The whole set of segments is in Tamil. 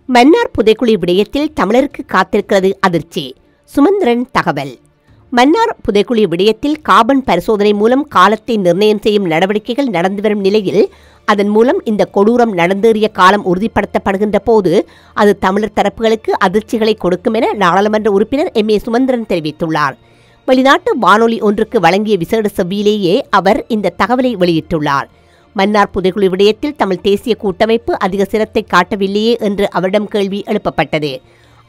மன்னார் புதைக்குழி விடயத்தில் தமிழருக்கு காத்திருக்கிறது அதிர்ச்சி. சுமந்திரன் தகவல். மன்னார் புதைக்குழி விடயத்தில் கார்பன் பரிசோதனை மூலம் காலத்தை நிர்ணயம் செய்யும் நடவடிக்கைகள் நடந்து வரும் நிலையில் அதன் மூலம் இந்த கொடூரம் நடந்தேறிய காலம் உறுதிப்படுத்தப்படுகின்ற போது அது தமிழர் தரப்புகளுக்கு அதிர்ச்சிகளை கொடுக்கும் என நாடாளுமன்ற உறுப்பினர் M.A. சுமந்திரன் தெரிவித்துள்ளார். வெளிநாட்டு வானொலி ஒன்றுக்கு வழங்கிய விசேட செவ்வியிலேயே அவர் இந்த தகவலை வெளியிட்டுள்ளார். மன்னார் புதைக்குழி விடயத்தில் தமிழ் தேசிய கூட்டமைப்பு அதிக சிரத்தை காட்டவில்லையே என்று அவரிடம் கேள்வி எழுப்பப்பட்டது.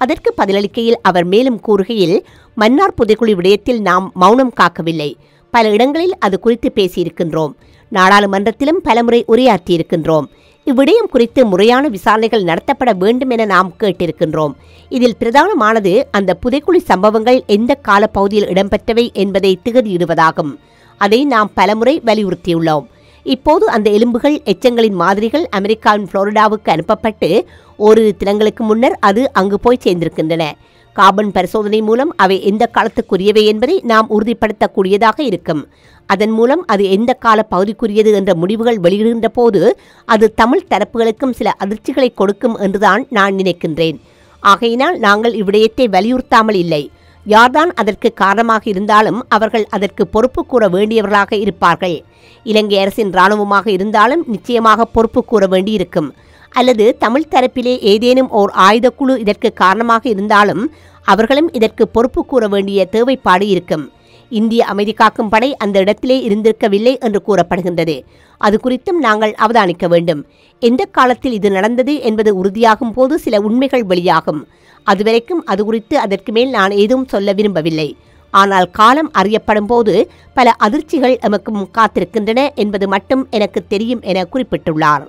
அதற்கு பதிலளிக்கையில் அவர் மேலும் கூறுகையில், மன்னார் புதைக்குழி விடயத்தில் நாம் மௌனம் காக்கவில்லை. பல இடங்களில் அது குறித்து பேசியிருக்கின்றோம். நாடாளுமன்றத்திலும் பலமுறை உரையாற்றியிருக்கின்றோம். இவ்விடயம் குறித்து முறையான விசாரணைகள் நடத்தப்பட வேண்டும் என நாம் கேட்டிருக்கின்றோம். இதில் பிரதானமானது அந்த புதைக்குழி சம்பவங்கள் எந்த காலப்பகுதியில் இடம்பெற்றவை என்பதை திகதியிடுவதாகும். அதை நாம் பலமுறை வலியுறுத்தியுள்ளோம். இப்போது அந்த எலும்புகள் எச்சங்களின் மாதிரிகள் அமெரிக்காவின் புளோரிடாவுக்கு அனுப்பப்பட்டு ஓரிரு தினங்களுக்கு முன்னர் அது அங்கு போய் சேர்ந்திருக்கின்றன. கார்பன் பரிசோதனை மூலம் அவை எந்த காலத்துக்குரியவை என்பதை நாம் உறுதிப்படுத்தக்கூடியதாக இருக்கும். அதன் மூலம் அது எந்த கால பகுதிக்குரியது என்ற முடிவுகள் வெளியிடுகின்ற போது அது தமிழ் தரப்புகளுக்கும் சில அதிர்ச்சிகளை கொடுக்கும் என்றுதான் நான் நினைக்கின்றேன். ஆகையினால் நாங்கள் இவ்விடயத்தை வலியுறுத்தாமல் இல்லை. யார்தான் அதற்கு காரணமாக இருந்தாலும் அவர்கள் அதற்கு பொறுப்பு கூற வேண்டியவர்களாக இருப்பார்கள். இலங்கை அரசின் இராணுவமாக இருந்தாலும் நிச்சயமாக பொறுப்பு கூற வேண்டியிருக்கும். அல்லது தமிழ் தரப்பிலே ஏதேனும் ஓர் ஆயுதக்குழு இதற்கு காரணமாக இருந்தாலும் அவர்களும் இதற்கு பொறுப்பு கூற வேண்டிய தேவைப்பாடு இருக்கும். இந்திய அமைதி காக்கும் படை அந்த இடத்திலே இருந்திருக்கவில்லை என்று கூறப்படுகின்றது. அது குறித்தும் நாங்கள் அவதானிக்க வேண்டும். எந்த காலத்தில் இது நடந்தது என்பது உறுதியாகும் போது சில உண்மைகள் வெளியாகும். அதுவரைக்கும் அது குறித்து அதற்கு மேல் நான் எதுவும் சொல்ல விரும்பவில்லை. ஆனால் காலம் அறியப்படும் போது பல அதிர்ச்சிகள் எமக்கும் காத்திருக்கின்றன என்பது மட்டும் எனக்கு தெரியும் என குறிப்பிட்டுள்ளார்.